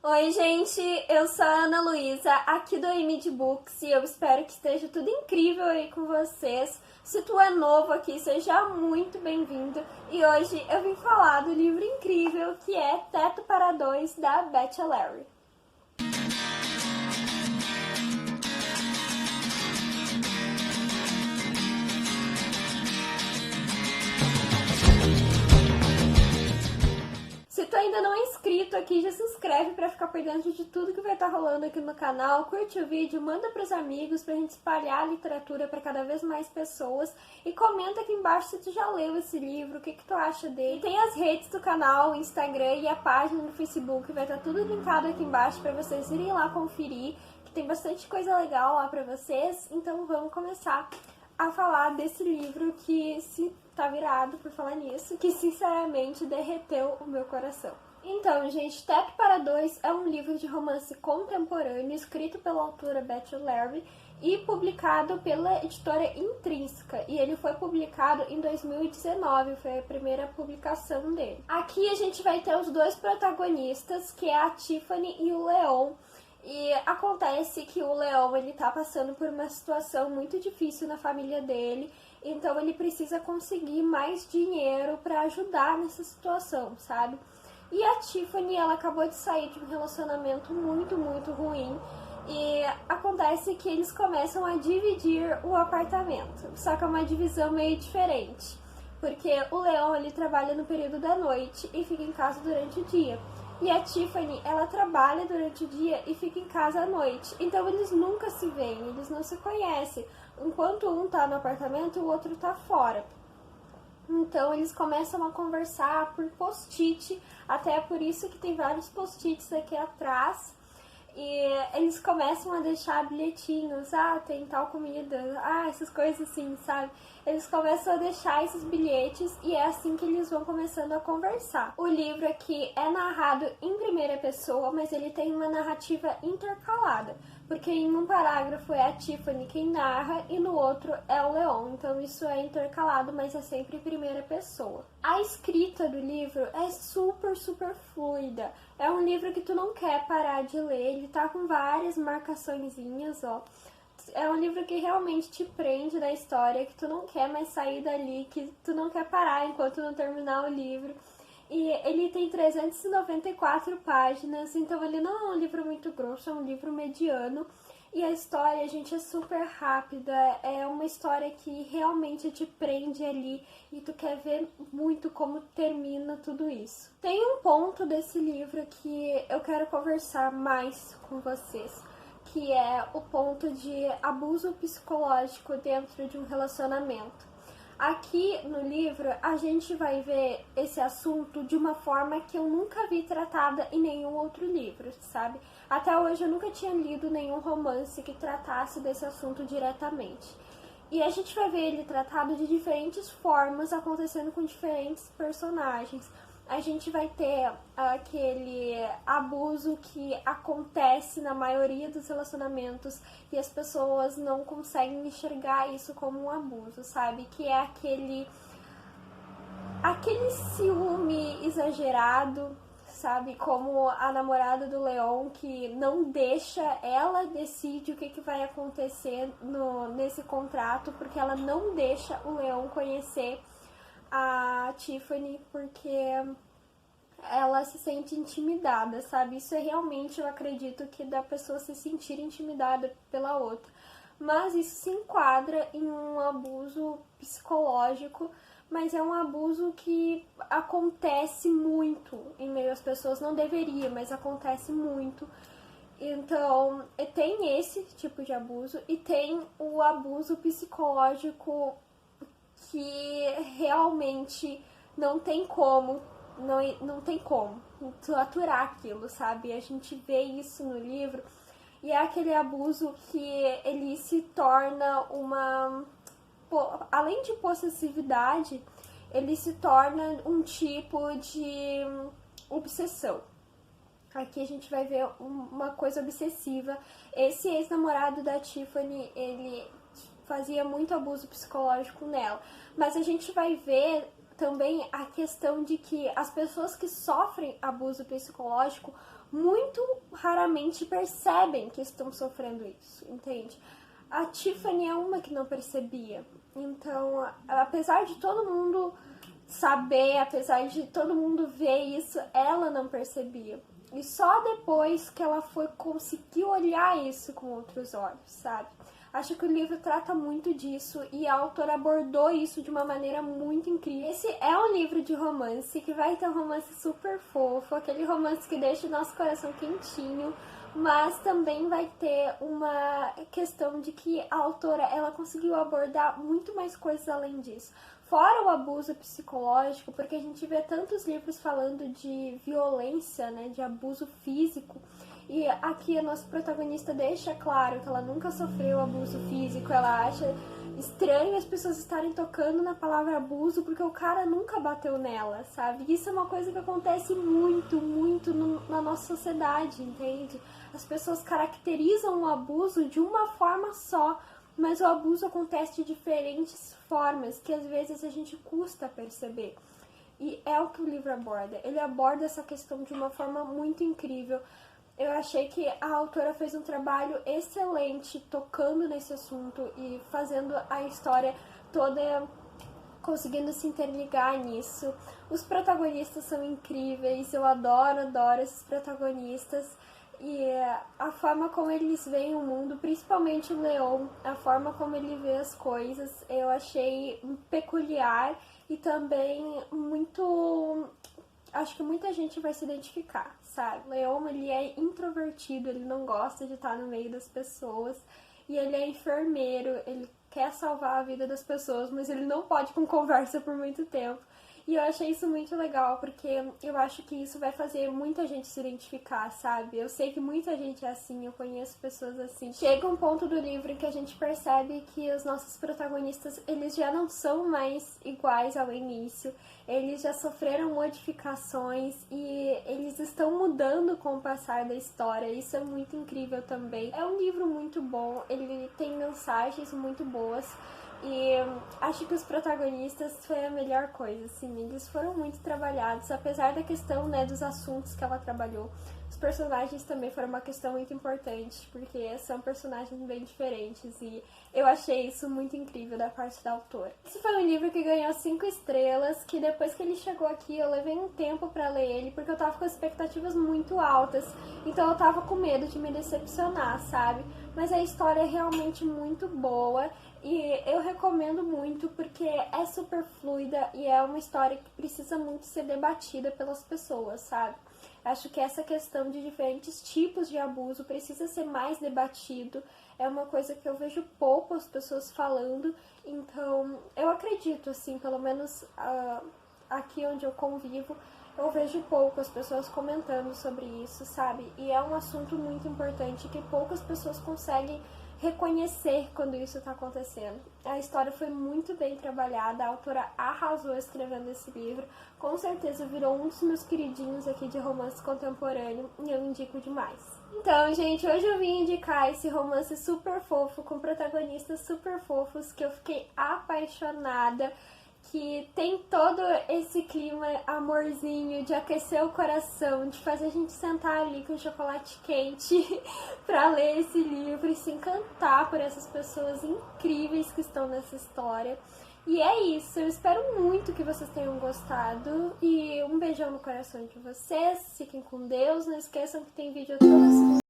Oi, gente, eu sou a Ana Luísa, aqui do Imid Books, e eu espero que esteja tudo incrível aí com vocês. Se tu é novo aqui, seja muito bem-vindo. E hoje eu vim falar do livro incrível que é Teto para Dois, da Beth Larry. Se tu ainda não é inscrito aqui, já se inscreve para ficar por dentro de tudo que vai estar rolando aqui no canal. Curte o vídeo, manda pros amigos pra gente espalhar a literatura para cada vez mais pessoas. E comenta aqui embaixo se tu já leu esse livro, o que tu acha dele. Tem as redes do canal, o Instagram e a página no Facebook, vai estar tudo linkado aqui embaixo para vocês irem lá conferir, que tem bastante coisa legal lá para vocês. Então vamos começar a falar desse livro que se tá virado por falar nisso, que sinceramente derreteu o meu coração. Então, gente, Teto para Dois é um livro de romance contemporâneo escrito pela autora Beth Larry e publicado pela editora Intrínseca, e ele foi publicado em 2019, foi a primeira publicação dele. Aqui a gente vai ter os dois protagonistas, que é a Tiffany e o Leon. E acontece que o Leon, ele tá passando por uma situação muito difícil na família dele, então ele precisa conseguir mais dinheiro para ajudar nessa situação, sabe? E a Tiffany, ela acabou de sair de um relacionamento muito ruim, e acontece que eles começam a dividir o apartamento, só que é uma divisão meio diferente, porque o Leon, ele trabalha no período da noite e fica em casa durante o dia. E a Tiffany, ela trabalha durante o dia e fica em casa à noite. Então eles nunca se veem, eles não se conhecem. Enquanto um tá no apartamento, o outro tá fora. Então eles começam a conversar por post-it, até por isso que tem vários post-its aqui atrás. E eles começam a deixar bilhetinhos, tem tal comida, essas coisas assim, sabe? Eles começam a deixar esses bilhetes e é assim que eles vão começando a conversar. O livro aqui é narrado em primeira pessoa, mas ele tem uma narrativa intercalada, porque em um parágrafo é a Tiffany quem narra e no outro é o Leon, então isso é intercalado, mas é sempre em primeira pessoa. A escrita do livro é super fluida, é um livro que tu não quer parar de ler, ele tá com várias marcaçõezinhas, ó. É um livro que realmente te prende na história, que tu não quer mais sair dali, que tu não quer parar enquanto não terminar o livro. E ele tem 394 páginas, então ele não é um livro muito grosso, é um livro mediano. E a história, gente, é super rápida, é uma história que realmente te prende ali e tu quer ver muito como termina tudo isso. Tem um ponto desse livro que eu quero conversar mais com vocês, que é o ponto de abuso psicológico dentro de um relacionamento. Aqui no livro a gente vai ver esse assunto de uma forma que eu nunca vi tratada em nenhum outro livro, sabe? Até hoje eu nunca tinha lido nenhum romance que tratasse desse assunto diretamente. E a gente vai ver ele tratado de diferentes formas, acontecendo com diferentes personagens. A gente vai ter aquele abuso que acontece na maioria dos relacionamentos e as pessoas não conseguem enxergar isso como um abuso, sabe? Que é aquele ciúme exagerado, sabe? Como a namorada do Leon, que não deixa, ela decide o que vai acontecer nesse contrato, porque ela não deixa o Leon conhecer a Tiffany, porque ela se sente intimidada, sabe? Isso é realmente, eu acredito, que da pessoa se sentir intimidada pela outra. Mas isso se enquadra em um abuso psicológico, mas é um abuso que acontece muito em meio às pessoas. Não deveria, mas acontece muito. Então, tem esse tipo de abuso e tem o abuso psicológico que realmente não tem como, não tem como tu aturar aquilo, sabe? A gente vê isso no livro e é aquele abuso que ele se torna além de possessividade, ele se torna um tipo de obsessão. Aqui a gente vai ver uma coisa obsessiva. Esse ex-namorado da Tiffany, ele fazia muito abuso psicológico nela. Mas a gente vai ver também a questão de que as pessoas que sofrem abuso psicológico muito raramente percebem que estão sofrendo isso, entende? A Tiffany é uma que não percebia. Então, apesar de todo mundo saber, apesar de todo mundo ver isso, ela não percebia. E só depois que ela foi conseguir olhar isso com outros olhos, sabe? Acho que o livro trata muito disso e a autora abordou isso de uma maneira muito incrível. Esse é um livro de romance, que vai ter um romance super fofo, aquele romance que deixa o nosso coração quentinho, mas também vai ter uma questão de que a autora ela conseguiu abordar muito mais coisas além disso. Fora o abuso psicológico, porque a gente vê tantos livros falando de violência, né, de abuso físico, e aqui a nossa protagonista deixa claro que ela nunca sofreu abuso físico, ela acha estranho as pessoas estarem tocando na palavra abuso porque o cara nunca bateu nela, sabe? Isso é uma coisa que acontece muito na nossa sociedade, entende? As pessoas caracterizam o abuso de uma forma só, mas o abuso acontece de diferentes formas que às vezes a gente custa perceber. E é o que o livro aborda. Ele aborda essa questão de uma forma muito incrível. Eu achei que a autora fez um trabalho excelente tocando nesse assunto e fazendo a história toda, conseguindo se interligar nisso. Os protagonistas são incríveis, eu adoro esses protagonistas. E a forma como eles veem o mundo, principalmente o Leon, a forma como ele vê as coisas, eu achei peculiar e também muito... Acho que muita gente vai se identificar, sabe? Leon, ele é introvertido, ele não gosta de estar no meio das pessoas. E ele é enfermeiro, ele quer salvar a vida das pessoas, mas ele não pode com conversa por muito tempo. E eu achei isso muito legal, porque eu acho que isso vai fazer muita gente se identificar, sabe? Eu sei que muita gente é assim, eu conheço pessoas assim. Chega um ponto do livro em que a gente percebe que os nossos protagonistas, eles já não são mais iguais ao início. Eles já sofreram modificações e eles estão mudando com o passar da história. Isso é muito incrível também. É um livro muito bom, ele tem mensagens muito boas. E acho que os protagonistas foi a melhor coisa, assim, eles foram muito trabalhados, apesar da questão, né, dos assuntos que ela trabalhou. Os personagens também foram uma questão muito importante, porque são personagens bem diferentes e eu achei isso muito incrível da parte da autora. Esse foi um livro que ganhou 5 estrelas, que depois que ele chegou aqui eu levei um tempo pra ler ele, porque eu tava com expectativas muito altas, então eu tava com medo de me decepcionar, sabe? Mas a história é realmente muito boa e eu recomendo muito porque é super fluida e é uma história que precisa muito ser debatida pelas pessoas, sabe? Acho que essa questão de diferentes tipos de abuso precisa ser mais debatido. É uma coisa que eu vejo pouco as pessoas falando, então eu acredito, assim, pelo menos aqui onde eu convivo, eu vejo pouco as pessoas comentando sobre isso, sabe? E é um assunto muito importante que poucas pessoas conseguem reconhecer quando isso está acontecendo. A história foi muito bem trabalhada, a autora arrasou escrevendo esse livro, com certeza virou um dos meus queridinhos aqui de romance contemporâneo e eu indico demais. Então, gente, hoje eu vim indicar esse romance super fofo, com protagonistas super fofos, que eu fiquei apaixonada, que tem todo esse clima amorzinho, de aquecer o coração, de fazer a gente sentar ali com chocolate quente pra ler esse livro e se encantar por essas pessoas incríveis que estão nessa história. E é isso, eu espero muito que vocês tenham gostado e um beijão no coração de vocês, fiquem com Deus, não esqueçam que tem vídeo toda segunda.